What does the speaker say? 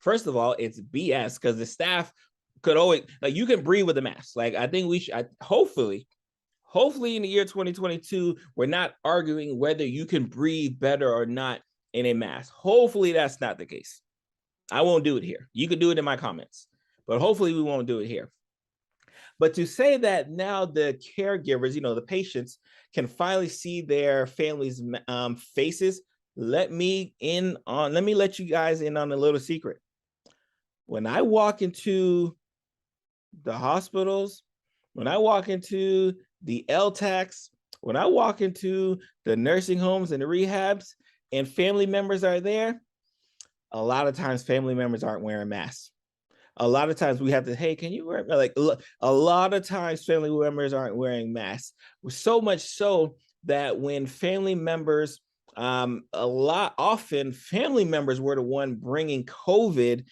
First of all, it's BS because the staff could always, like, you can breathe with a mask. Like, I think we should, hopefully in the year 2022, we're not arguing whether you can breathe better or not in a mask. Hopefully that's not the case. I won't do it here. You could do it in my comments, but hopefully we won't do it here. But to say that now the caregivers, the patients can finally see their families' faces, let me let you guys in on a little secret. When I walk into the hospitals, when I walk into the LTACs, when I walk into the nursing homes and the rehabs and family members are there, a lot of times family members aren't wearing masks. A lot of times we have to, hey, can you wear, like, a lot of times family members aren't wearing masks. So much so that when family members, often family members were the one bringing COVID